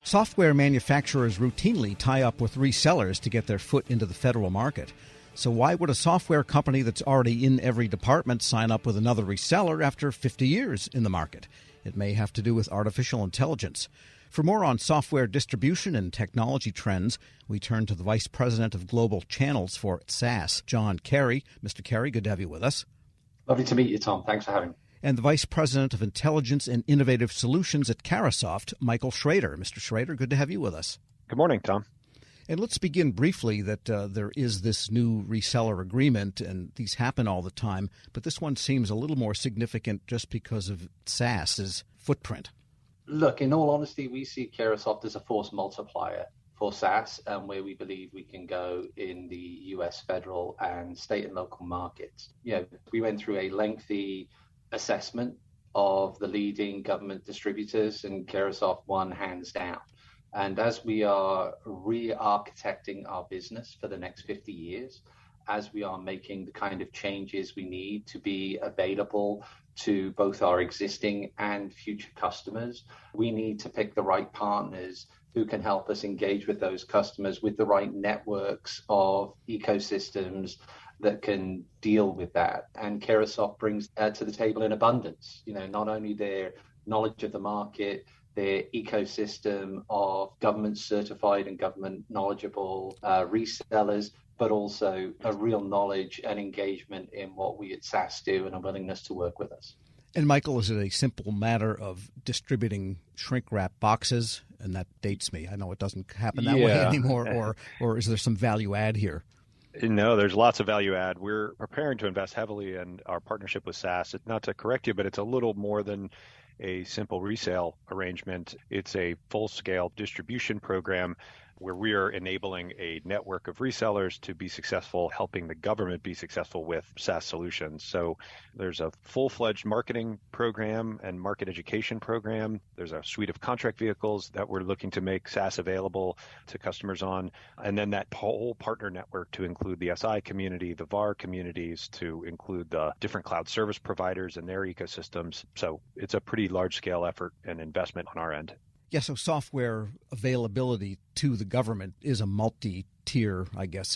Software manufacturers routinely tie up with resellers to get their foot into the federal market. So why would a software company that's already in every department sign up with another reseller after 50 years in the market? It may have to do with artificial intelligence. For more on software distribution and technology trends, we turn to the Vice President of Global Channels for SaaS, John Carey. Mr. Carey, good to have you with us. Lovely to meet you, Tom. Thanks for having me. And the Vice President of Intelligence and Innovative Solutions at Carahsoft, Michael Shrader. Mr. Shrader, good to have you with us. Good morning, Tom. And let's begin briefly that there is this new reseller agreement, and these happen all the time, but this one seems a little more significant just because of SaaS's footprint. Look, in all honesty, we see Carahsoft as a force multiplier for SaaS and where we believe we can go in the US federal and state and local markets. We went through a lengthy assessment of the leading government distributors, and Carahsoft won hands down. And as we are re-architecting our business for the next 50 years, as we are making the kind of changes we need to be available to both our existing and future customers, we need to pick the right partners who can help us engage with those customers with the right networks of ecosystems that can deal with that. And Carahsoft brings to the table in abundance, not only their knowledge of the market, their ecosystem of government certified and government knowledgeable resellers, but also a real knowledge and engagement in what we at SaaS do and a willingness to work with us. And Michael, is it a simple matter of distributing shrink wrap boxes? And that dates me. I know it doesn't happen that way anymore. Or is there some value add here? No, there's lots of value add. We're preparing to invest heavily in our partnership with SaaS. Not to correct you, but it's a little more than a simple resale arrangement. It's a full-scale distribution program where we are enabling a network of resellers to be successful, helping the government be successful with SaaS solutions. So there's a full-fledged marketing program and market education program. There's a suite of contract vehicles that we're looking to make SaaS available to customers on. And then that whole partner network to include the SI community, the VAR communities, to include the different cloud service providers and their ecosystems. So it's a pretty large-scale effort and investment on our end. Yeah, so software availability to the government is a multi-tier,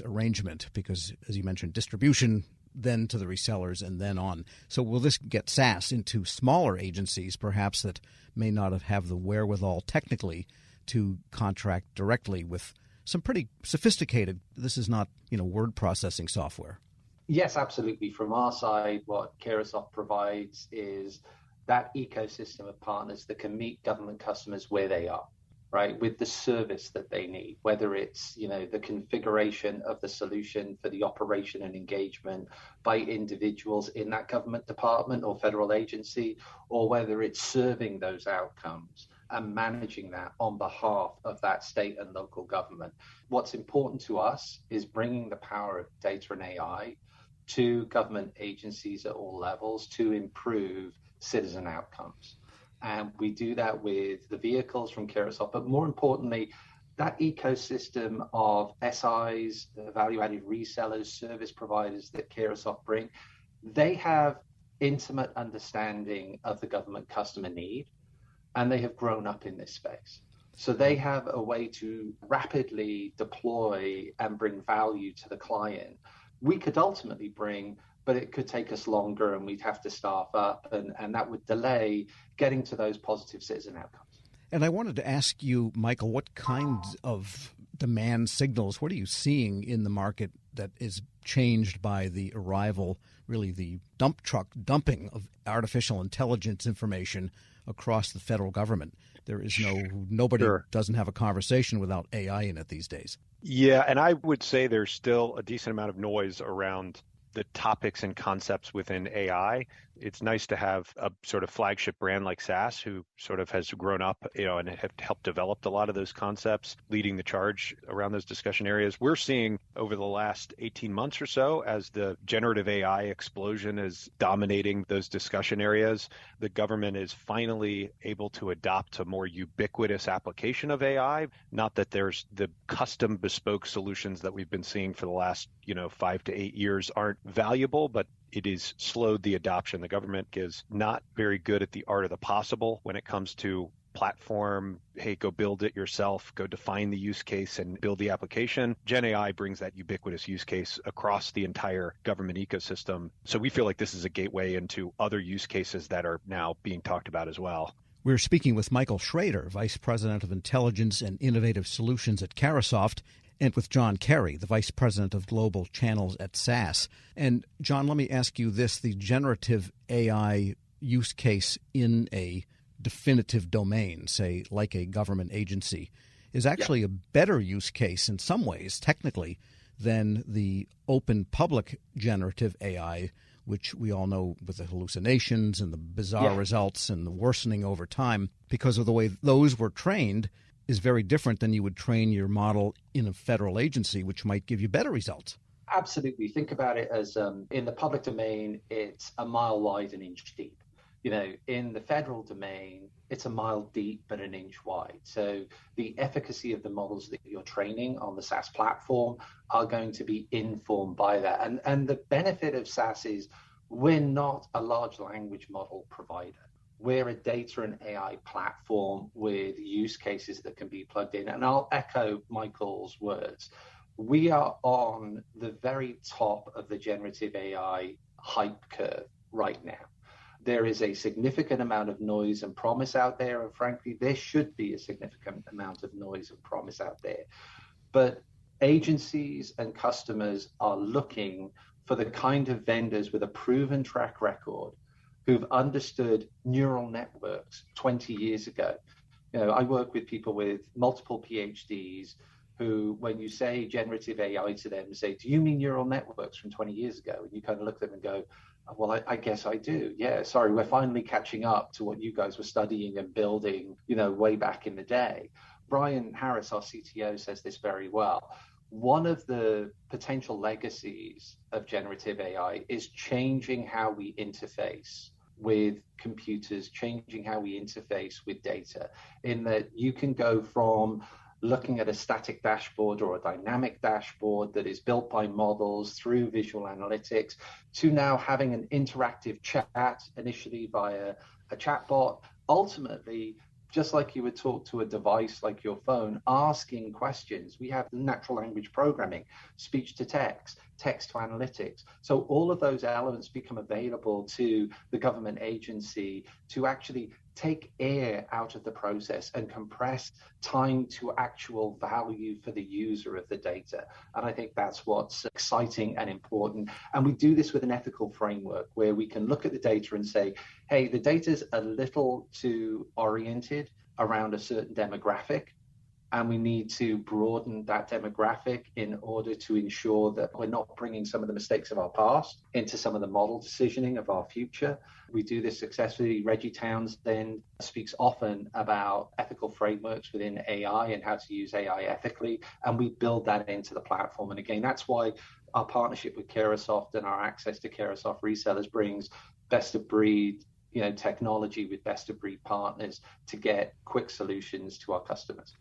arrangement because, as you mentioned, distribution, then to the resellers, and then on. So will this get SaaS into smaller agencies, perhaps, that may not have the wherewithal technically to contract directly with some pretty sophisticated, this is not, word processing software? Yes, absolutely. From our side, what Carahsoft provides is that ecosystem of partners that can meet government customers where they are, right, with the service that they need, whether it's, the configuration of the solution for the operation and engagement by individuals in that government department or federal agency, or whether it's serving those outcomes and managing that on behalf of that state and local government. What's important to us is bringing the power of data and AI to government agencies at all levels to improve citizen outcomes. And we do that with the vehicles from Carahsoft, but more importantly, that ecosystem of SIs, the value-added resellers, service providers that Carahsoft bring, they have intimate understanding of the government customer need, and they have grown up in this space. So they have a way to rapidly deploy and bring value to the client. We could ultimately bring, but it could take us longer and we'd have to staff up, and that would delay getting to those positive citizen outcomes. And I wanted to ask you, Michael, what kinds of demand signals, what are you seeing in the market that is changed by the arrival, really the dump truck dumping of artificial intelligence information across the federal government? There is nobody doesn't have a conversation without AI in it these days. Yeah, and I would say there's still a decent amount of noise around the topics and concepts within AI. It's nice to have a sort of flagship brand like SaaS, who sort of has grown up, and have helped develop a lot of those concepts, leading the charge around those discussion areas. We're seeing over the last 18 months or so, as the generative AI explosion is dominating those discussion areas, the government is finally able to adopt a more ubiquitous application of AI. Not that there's the custom bespoke solutions that we've been seeing for the last 5 to 8 years aren't valuable, but it has slowed the adoption. The government is not very good at the art of the possible when it comes to platform, hey, go build it yourself, go define the use case and build the application. Gen AI brings that ubiquitous use case across the entire government ecosystem. So we feel like this is a gateway into other use cases that are now being talked about as well. We're speaking with Michael Shrader, Vice President of Intelligence and Innovative Solutions at Carahsoft, and with John Carey, the Vice President of Global Channels at SAS. And John, let me ask you this. The generative AI use case in a definitive domain, say like a government agency, is actually a better use case in some ways, technically, than the open public generative AI, which we all know with the hallucinations and the bizarre results and the worsening over time because of the way those were trained is very different than you would train your model in a federal agency, which might give you better results. Absolutely. Think about it as in the public domain, it's a mile wide, an inch deep. In the federal domain, it's a mile deep but an inch wide. So the efficacy of the models that you're training on the SAS platform are going to be informed by that. And the benefit of SAS is we're not a large language model provider. We're a data and AI platform with use cases that can be plugged in. And I'll echo Michael's words. We are on the very top of the generative AI hype curve right now. There is a significant amount of noise and promise out there, and frankly, there should be a significant amount of noise and promise out there. But agencies and customers are looking for the kind of vendors with a proven track record who've understood neural networks 20 years ago. I work with people with multiple PhDs who, when you say generative AI to them, say, do you mean neural networks from 20 years ago? And you kind of look at them and go, well, I guess I do. Yeah, sorry, we're finally catching up to what you guys were studying and building, way back in the day. Brian Harris, our CTO, says this very well. One of the potential legacies of generative AI is changing how we interface with computers, changing how we interface with data, in that you can go from looking at a static dashboard or a dynamic dashboard that is built by models through visual analytics to now having an interactive chat, initially via a chatbot, ultimately, just like you would talk to a device like your phone, asking questions. We have natural language programming, speech to text, text to analytics. So all of those elements become available to the government agency to actually take air out of the process and compress time to actual value for the user of the data. And I think that's what's exciting and important. And we do this with an ethical framework where we can look at the data and say, hey, the data's a little too oriented around a certain demographic, and we need to broaden that demographic in order to ensure that we're not bringing some of the mistakes of our past into some of the model decisioning of our future. We do this successfully. Reggie Townsend speaks often about ethical frameworks within AI and how to use AI ethically, and we build that into the platform. And again, that's why our partnership with Carahsoft and our access to Carahsoft resellers brings best of breed technology with best of breed partners to get quick solutions to our customers.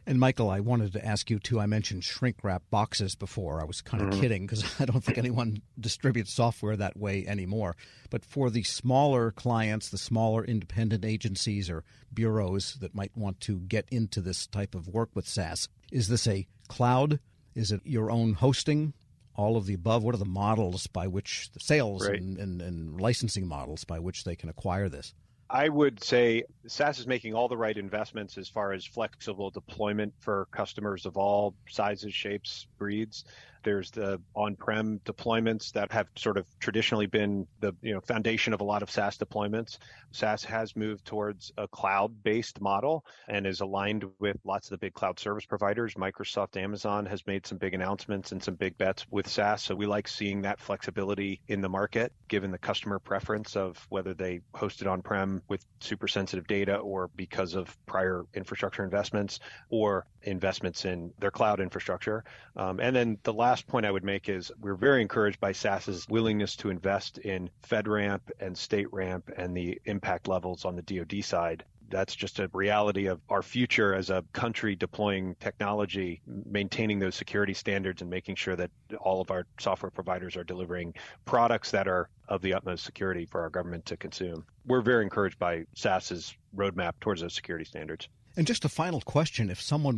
And Michael, I wanted to ask you too, I mentioned shrink wrap boxes before. I was kind of kidding because I don't think anyone distributes software that way anymore. But for the smaller clients, the smaller independent agencies or bureaus that might want to get into this type of work with SAS, is this a cloud? Is it your own hosting? All of the above? What are the models by which the sales and licensing models by which they can acquire this? I would say SAS is making all the right investments as far as flexible deployment for customers of all sizes, shapes, breeds. There's the on-prem deployments that have sort of traditionally been the foundation of a lot of SaaS deployments. SAS has moved towards a cloud-based model and is aligned with lots of the big cloud service providers. Microsoft, Amazon has made some big announcements and some big bets with SAS. So we like seeing that flexibility in the market, given the customer preference of whether they host it on-prem with super sensitive data or because of prior infrastructure investments or investments in their cloud infrastructure. And then the last point I would make is we're very encouraged by SAS's willingness to invest in FedRAMP and StateRAMP and the impact levels on the DoD side. That's just a reality of our future as a country deploying technology, maintaining those security standards and making sure that all of our software providers are delivering products that are of the utmost security for our government to consume. We're very encouraged by SAS's roadmap towards those security standards. And just a final question, if someone